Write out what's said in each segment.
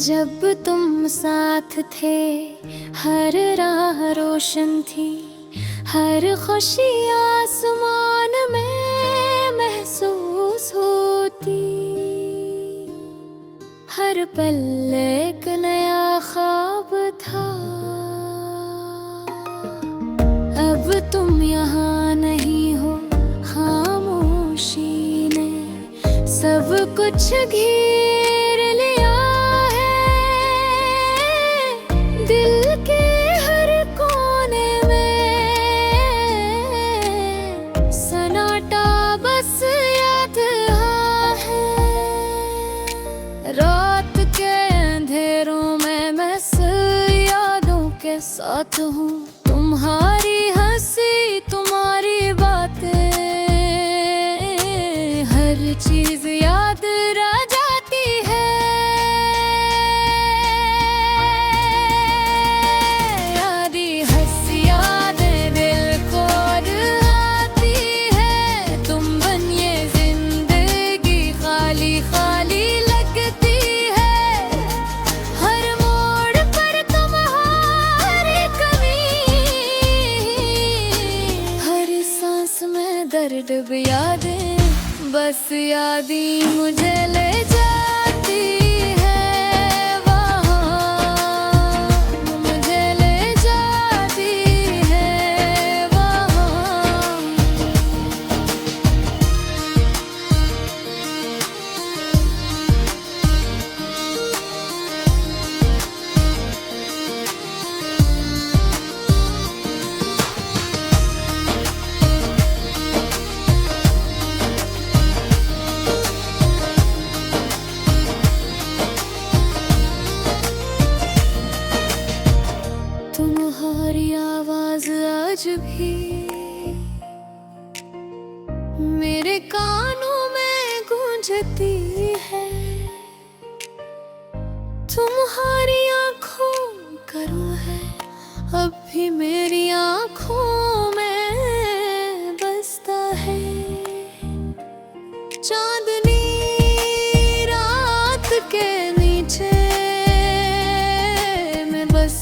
जब तुम साथ थे हर राह रोशन थी, हर खुशी आसमान में महसूस होती। हर पल एक नया ख्वाब था। अब तुम यहाँ नहीं हो, खामोशी ने सब कुछ घेर लिया है। दिल के हर कोने में सन्नाटा बस याद है। रात के अंधेरों में मैं यादों के साथ हूँ। तुम्हारी हंसी, तुम्हारी बातें, हर चीज याद रह जाती है। यादी हंसी यादें दिल को रुलाती है। तुम बन ये जिंदगी खाली खाली लगती है। हर मोड़ पर तुम्हारी कमी, हर सांस में दर्द भी यादें, बस यादी मुझे ले जाती है वहाँ, मुझे ले जाती है वहाँ। तुम्हारी आवाज आज भी मेरे कानों में गूंजती है। तुम्हारी आंखों का रूह है अब भी मेरी आंखों में बसता है। चांदनी रात के नीचे मैं बस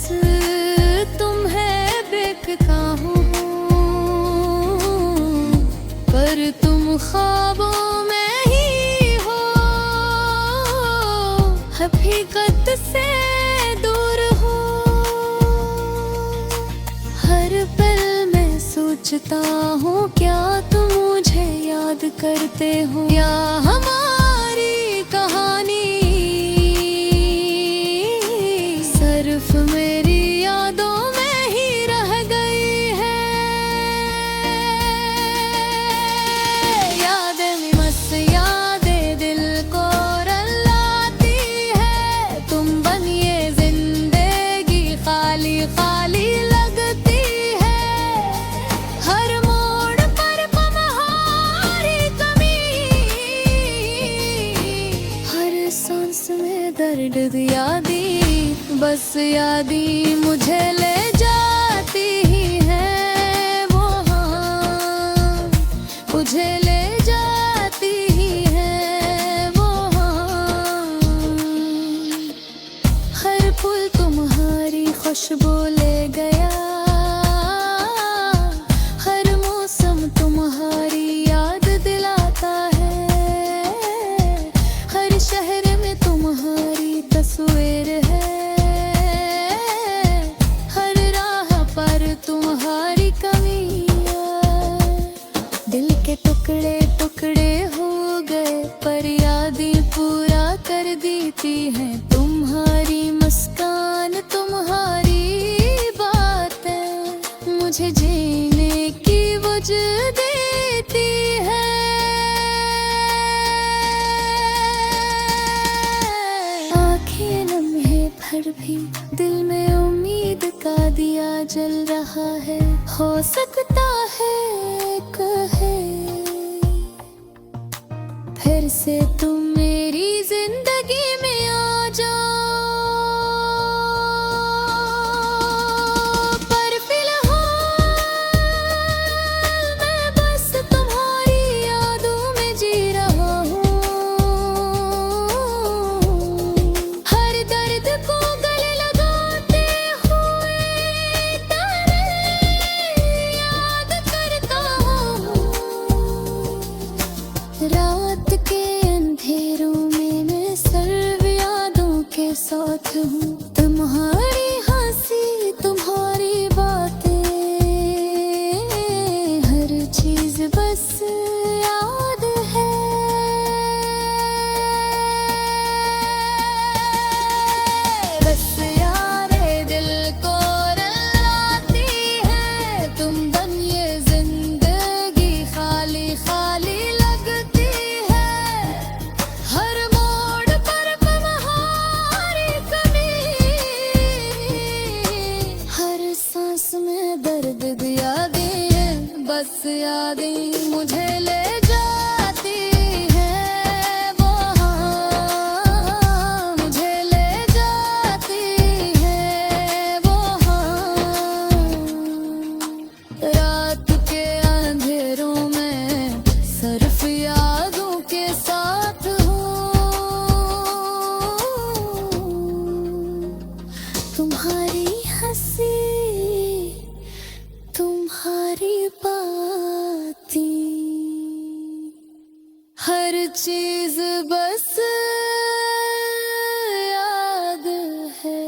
पर तुम ख्वाबों में ही हो, हकीकत से दूर हो। हर पल मैं सोचता हूँ क्या तुम मुझे याद करते हो, या हमारी कहानी सिर्फ मेरी यादों में ही रह गई है। यादें मस यादें दिल को रुलाती है। तुम बन ये जिंदगी खाली खाली लगती है। हर मोड़ पर तुम्हारी कमी, हर सांस में दर्द यादी, बस यादी मुझे ले जाती है वहाँ, मुझे ले जाती है वहाँ। हर फूल तुम्हारी खुशबू ले गया, हर मौसम तुम्हारी याद दिलाता है। हर शहर में तुम्हारी तस्वीर है, तुम्हारी कमियां। दिल के टुकड़े टुकड़े हो गए पर यादें पूरा कर देती हैं। तुम्हारी मुस्कान, तुम्हारी बातें मुझे जीने की वजह देती है। आँखें लम्हे भर भी दिल में उम्मीद का दिया जल रहा है। हो सकता है कहे फिर से तुम मेरी जिंदगी में आ जाओ, पर फिलहाल मैं बस तुम्हारी यादों में जी रहा हूँ। हर दर्द बस याद है। बस यादें दिल को रुलाती है, तुम बन ये जिंदगी खाली खाली लगती है। हर मोड़ पर तुम्हारी कमी, हर सांस में दर्द दिया दिए। बस यादें मुझे ले जाती है वहाँ, मुझे ले जाती है वहाँ। रात के अंधेरों में सिर्फ यादों के साथ हूँ। तुम्हारी हंसी, तुम्हारी बातें, हर चीज बस याद है।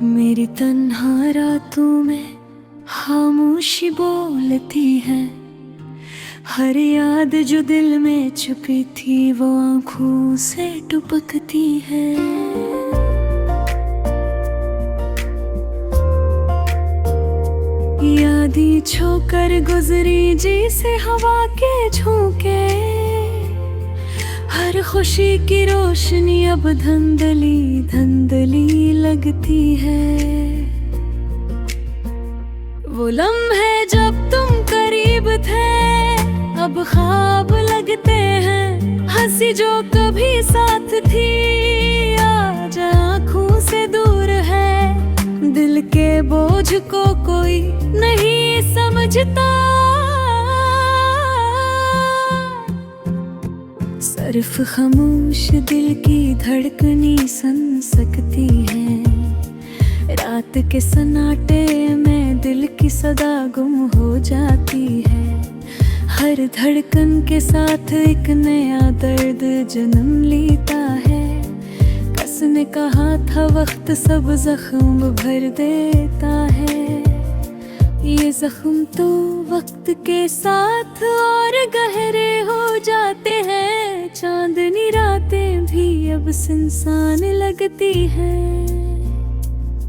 मेरी तन्हा रातों में खामोशी बोलती है, हर याद जो दिल में छुपी थी वो आँखों से टपकती है। यादें छोकर गुजरी जी से हवा के झोंके, हर खुशी की रोशनी अब धुंधली धुंधली लगती है। वो लम्हे जब तुम करीब थे अब ख्वाब लगते हैं, हंसी जो कभी साथ थी आज आँखों से दूर है। दिल के बोझ को कोई नहीं समझता, सिर्फ खामोश दिल की धड़कनी सुन सकती है। रात के सन्नाटे में दिल की सदा गुम हो जाती है, हर धड़कन के साथ एक नया दर्द जन्म लेता है। कसने कहा था वक्त सब जख्म भर देता है, ये जख्म तो वक्त के साथ और गहरे हो जाते हैं। चांदनी रातें भी अब सुनसान लगती हैं,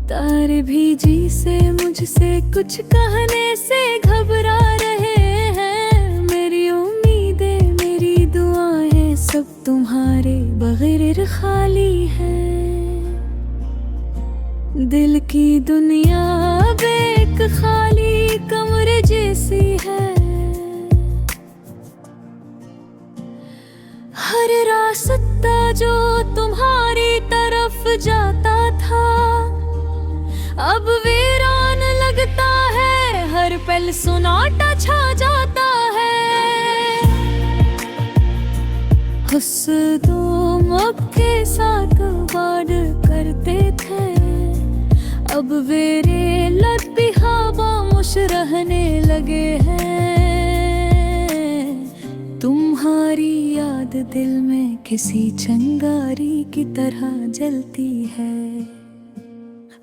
तारे भी जी से मुझसे कुछ कहने से घबरा रहे हैं। मेरी उम्मीदें मेरी दुआएं सब तुम्हारे बगैर खाली है। दिल की दुनिया अब एक खाली कमरे जैसी है, हर रास्ता जो तुम्हारी तरफ जाता था अब वीरान लगता है, हर पल सुनाटा छा जाता है। हुस्न अब के साथ बाढ़ करते थे, अब वेरे लती खामोश रहने लगे हैं। तुम्हारी याद दिल में किसी चिंगारी की तरह जलती है,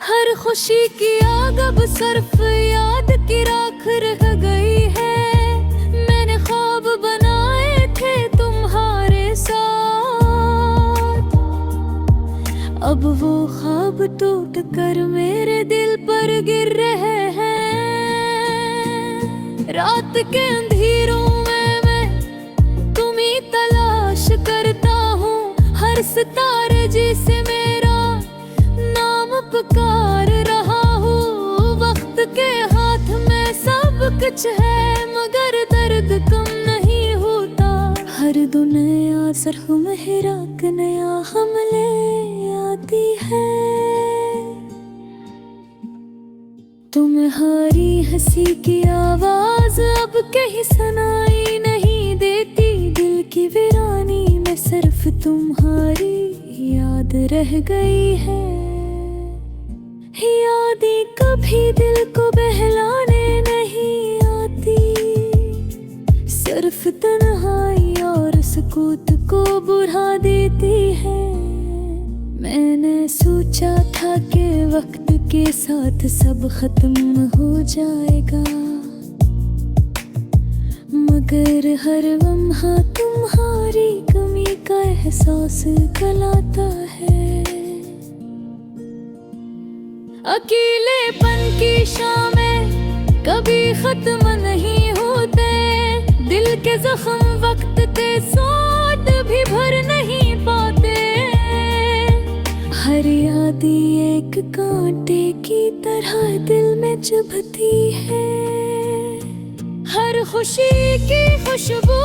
हर खुशी की आग अब सिर्फ याद की राख रह गई है। मैंने ख्वाब बनाए थे तुम्हारे साथ, अब वो ख्वाब टूट कर मेरे दिल पर गिर रहे हैं। रात के अंधेरों में मैं तुम्हीं तलाश करता हूँ, हर सितारे जिसे मेरा नाम पुकार रहा हूँ। वक्त के हाथ में सब कुछ है मगर दर्द कम नहीं होता, हर दुनिया सिर्फ मेहराक नया हमले आती है। तुम्हारी हंसी की आवाज अब कहीं सुनाई नहीं देती, दिल की वीरानी में सिर्फ तुम्हारी याद रह गई है। यादें कभी दिल को बहलाने नहीं आती, सिर्फ तन्हाई सुकूत को बढ़ा देती है। मैंने सोचा था कि वक्त के साथ सब खत्म हो जाएगा, मगर हर लम्हा तुम्हारी कमी का एहसास कराता है। अकेलेपन की शामें कभी खत्म नहीं होते, दिल के जख्म वक्त के साथ भी भर नहीं पाते। हर याद एक कांटे की तरह दिल में चुभती है, हर खुशी की खुशबू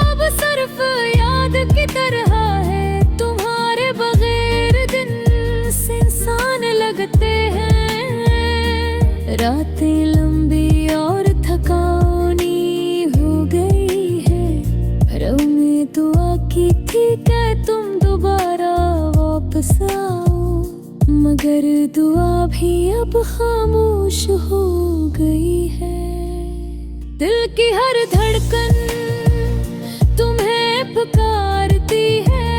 अब सिर्फ याद की तरह है। तुम्हारे बगैर दिन सुनसान लगते हैं, रातें लंबी और थकानी हो गई है। पर उम्मीद दुआ की थी कि तुम दोबारा वापस आओ, मगर दुआ भी अब खामोश हो गई है। दिल की हर धड़कन तुम्हें पुकारती है,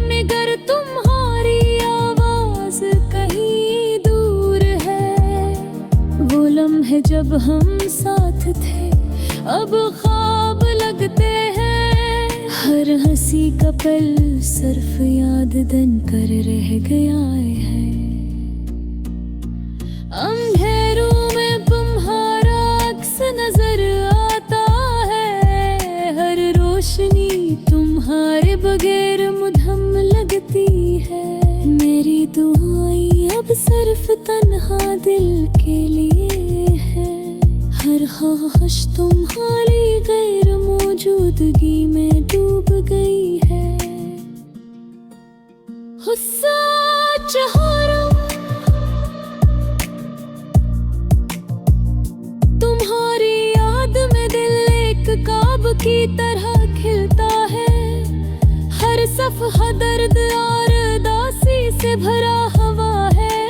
मगर तुम्हारी आवाज कहीं दूर है। वो लम्हे जब हम साथ थे अब ख्वाब लगते हैं, हर हंसी का पल सिर्फ याद बन कर रह गया है। अंधेरों में तुम्हारा अक्स नजर आता है, हर रोशनी तुम्हारे बगैर मुधम लगती है। मेरी दुआएं अब सिर्फ तन्हा दिल के लिए है, हर ख्वाहिश तुम्हारी गैर मौजूदगी में डूब गई है। गुस्सा चहारा तुम्हारी याद में दिल एक काब की तरह खिलता है, हर सफ़हा दर्द और उदासी से भरा हवा है।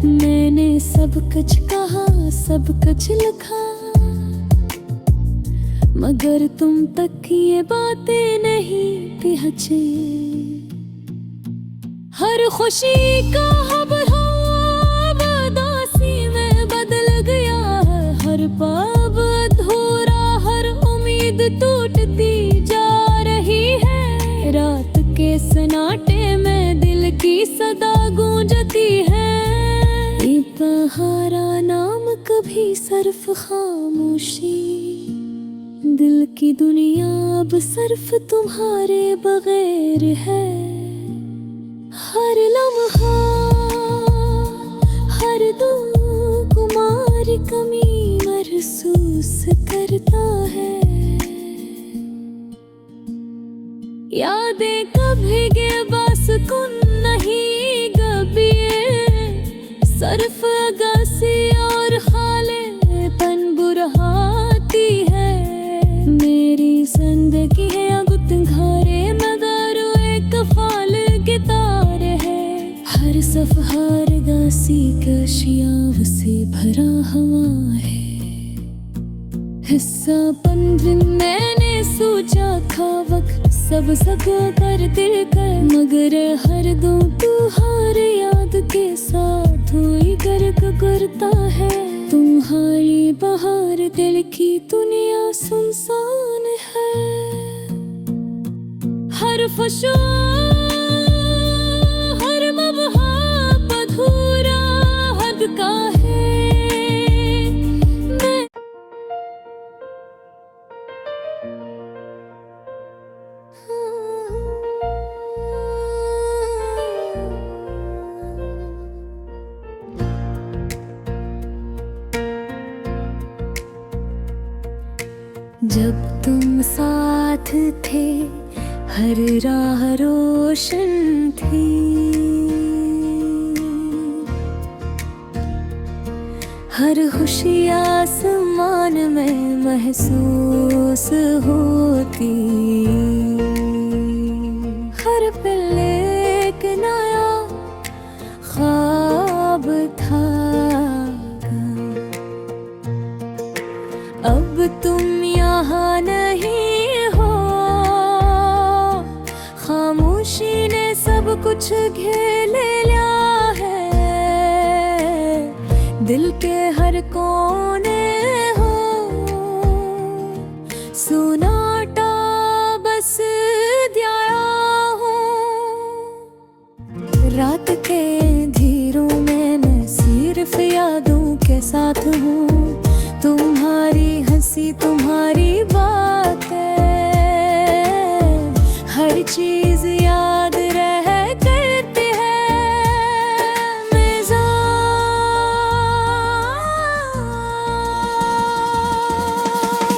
मैंने सब कुछ कहा, सब कुछ लिखा, मगर तुम तक ये बातें नहीं पहुंची। हर खुशी का अब उदासी में बदल गया है, हर पाप अधूरा, हर उम्मीद टूटती जा रही है। रात के सन्नाटे में दिल की सदा गूंजती है, ये बहारा नाम कभी सिर्फ खामोशी। दिल की दुनिया अब सिर्फ तुम्हारे बगैर है, हर लम्हा हर दुख तुम्हारी कमी महसूस करता है। यादें कभी बेबसुकून नहीं गबिए, सिर्फ अगासी और खालेपन बुरहाती है। मेरी जिंदगी है अगुत घरे मगर एक फाल गिटार है, हर सफहार गासी कशियाव से भरा हवा है। हिस्सा पंद्रह मैंने सोचा था वक्त सब कर दिल कर, मगर हर दो तुम्हारे याद के साथ हुई गर्क करता है। तुम्हारी बहार दिल की दुनिया सुनसान है, हर फशा हर मबहा अधूरा हद का है। जब तुम साथ थे हर राह रोशन थी, हर खुशी आसमान में महसूस होती, हर पल एक नया ख्वाब था। अब तुम यहाँ नहीं हो, कुछ घेर लिया है, दिल के हर कोने हो सुनाटा बस दिया हूँ। रात के अंधेरों में मैं सिर्फ यादों के साथ हूँ, तुम्हारी हंसी तुम्हारी बातें, हर चीज याद रह करती है मिज़ाज।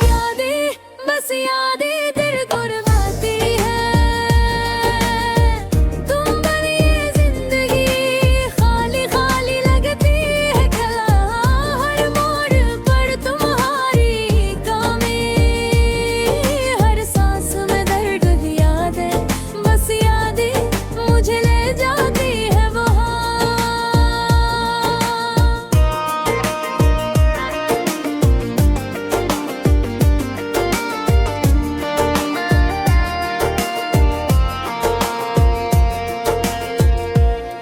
यादें बस यादें दिल गुरबाती है, तुम बनी ये जिंदगी खाली खाली लगती है गला, हर मोड़ पर तुम्हारी कमी, हर सांस में दर्द याद है, बस यादें मुझे ले जाती है वहाँ।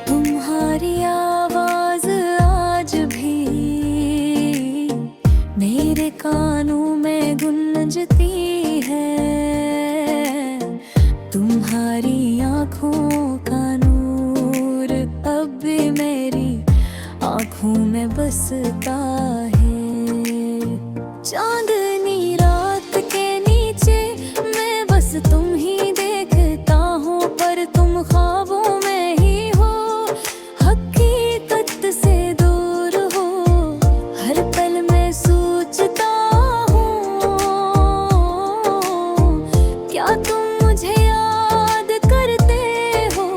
तुम्हारी आवाज आज भी मेरे कानों में गूंजती है, तुम्हारी आँखों का नूर अब भी मेरी आँखों में बसता है। चांदनी रात के नीचे मैं बस तुम ही देखता हूँ, पर तुम ख्वाबों में ही हो, हकीकत से दूर हो, हर पल में सोचता हूँ क्या तुम मुझे याद करते हो,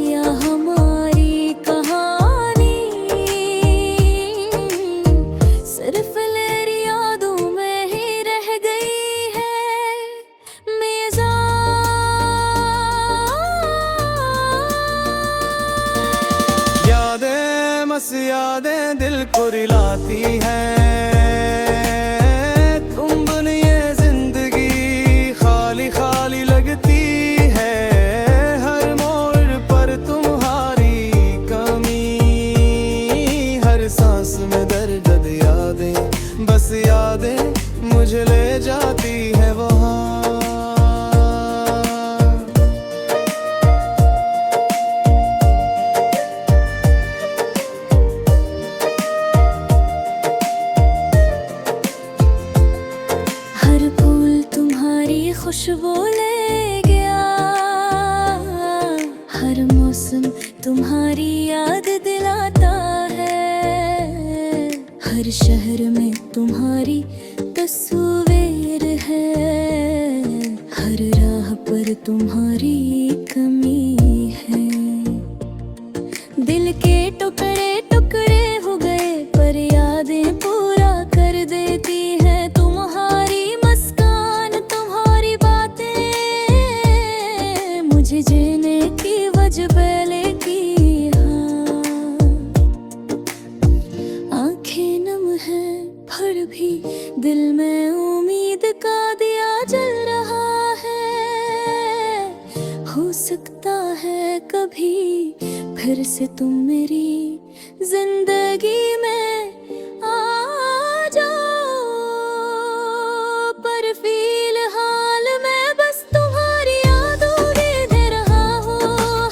या हमारी कहानी सिर्फ मेरी यादों में ही रह गई है मिज़ाज। यादें बस यादें दिल को रुलाती हैं, तुम बनी ये जिंदगी खाली खाली लगती है, हर मोड़ पर तुम्हारी कमी, हर सांस में दर्द यादें, बस यादें मुझे ले जाती है वहाँ। हर फूल तुम्हारी खुशबू ले गया, हर मौसम तुम्हारी याद दिलाता है, हर शहर में तुम्हारी तस्वीर है, हर राह पर तुम्हारी कमी है। दिल के टुकड़े टुकड़े हो गए पर यादें पूरा कर देती है, तुम्हारी मुस्कान तुम्हारी बातें मुझे जीने की वजह पहले की। हाँ, आंखें नम है पर भी दिल में उम्मीद का दिया जल रहा है, हो सकता है कभी फिर से तुम मेरी जिंदगी में आ जाओ, पर फिलहाल मैं बस तुम्हारी यादों में दे रहा हूँ,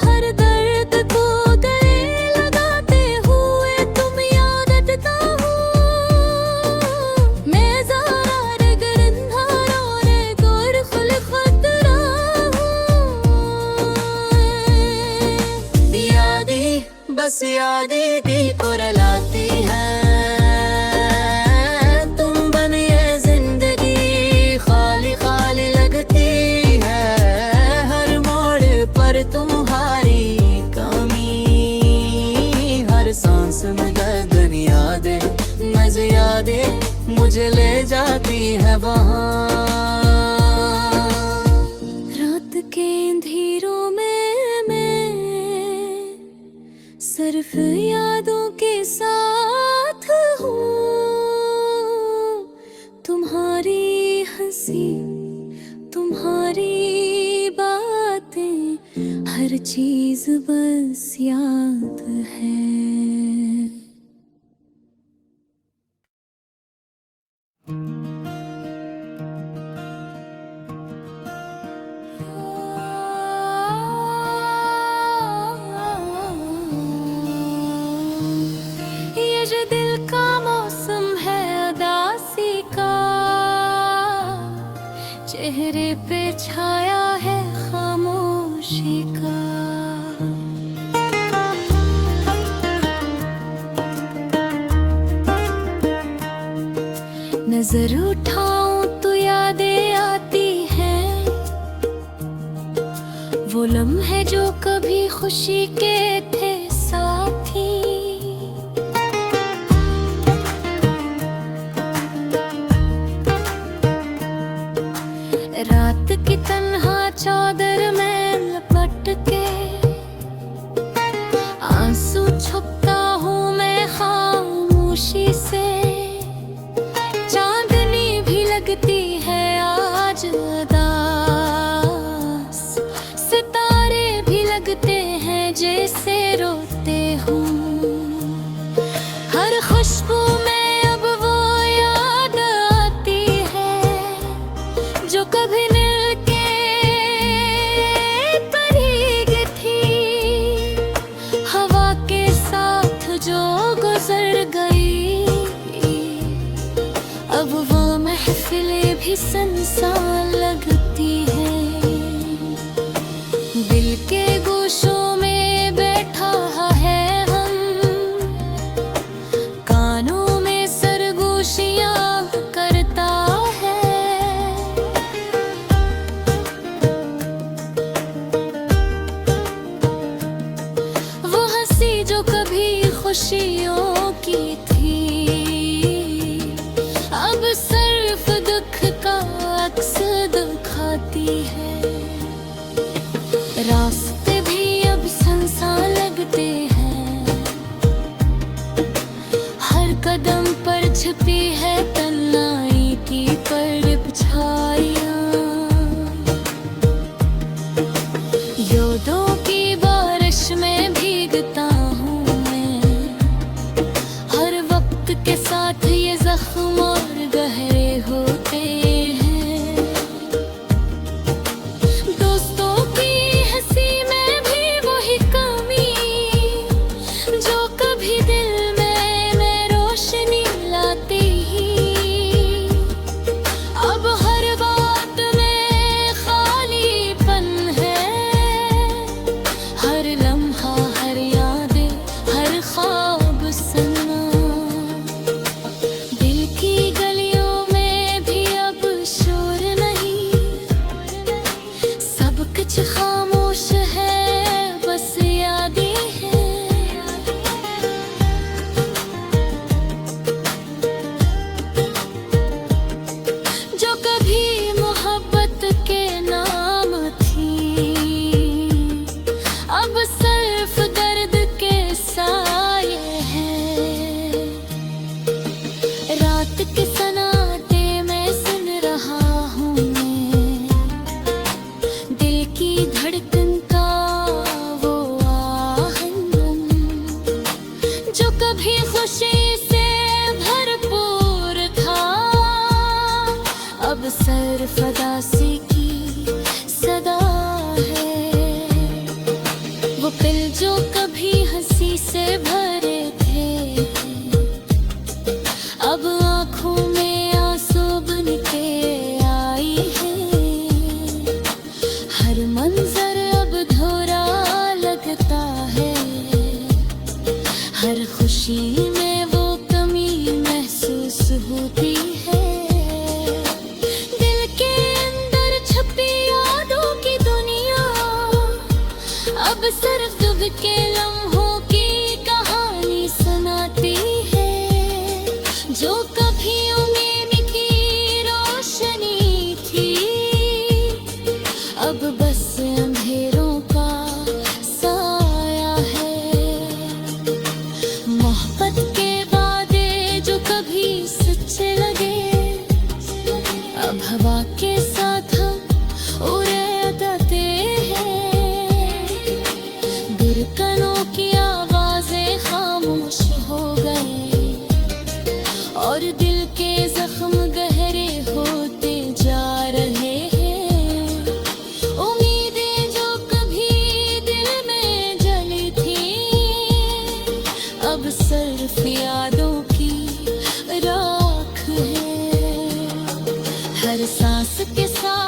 हर दर्द को गले लगाते हुए तुम याद रखता हूँ, मैं ज़रा गरंधारों ने गोर खुल खतरा हूँ। यादें बस यादें दिल को रुलाती हैं, तुम बनी ये जिंदगी खाली खाली लगती है, हर मोड़ पर तुम्हारी कमी, हर सांस में दर्द यादें, मज़े यादें मुझे ले जाती है वहाँ। रात के अंधेरों में मैं सिर्फ यादों के साथ हूँ, तुम्हारी हंसी तुम्हारी बातें हर चीज बस याद है। ये जो दिल का मौसम है उदासी का, चेहरे पे छाया है खामोशी का। नजर उठाऊं तो यादें आती हैं, वो लम्हे जो कभी खुशी के थे साथी। रात की तन्हा चादर में लपट के आंसू छुपता हूँ मैं खामोशी से। चांदनी भी लगती है आज उदास, सितारे भी लगते हैं जैसे रोते हूँ। हर खुशबू में अब वो याद आती है जो कभी मिलके करीब थी। हवा के साथ जो गुजर गई, अब वो महफिलें भी सुनसान लगती है। दिल के गोशों में बैठा है हम, कानों में सरगोशियां करता है। वो हंसी जो कभी खुशियों की थी, अब सिर्फ दुख का अक्स दिखाती है। रास्ते भी अब सुनसान लगते हैं, हर कदम पर छिपी है तन्हाई की परछाइयां। यादों की बारिश में भीगता हूँ मैं, हर वक्त के साथ ये जख्म और गहरे होते हैं। दोस्तों की हंसी में भी वही कमी जो कभी दिल में रोशनी लाती ही। अब हर बात में खालीपन है, हर लम्हा हर यादें हर ख्वाब सनम। दिल की गलियों में भी अब शोर नहीं, सब कुछ खामोश है, बस यादें हैं। जो कभी मोहब्बत के नाम थी, अब सिर्फ दर्द के साये हैं। रात के सन्नाटे में सुन रहा हूँ मैं, दिल की धड़कन का वो आहंगम जो कभी खुशी से भरपूर था, अब सिर्फ उदासी की सदा है। वो पल जो कभी हंसी से भरे थे, अब आँखों में आंसू बन के आई है। हर मंजर अब धोरा लगता है, हर खुशी में वो कमी महसूस होती है। दिल के अंदर छपी यादों की दुनिया अब सिर्फ डूब के लम्हों की कहानी सुनाती है। जो कभी उम्मीद की रोशनी थी, अब बस अंधेरों का साया है। मोहब्बत के वादे जो कभी सच्चे लगे, अब हवा के साथ हम उड़े जाते हैं। सांस के साथ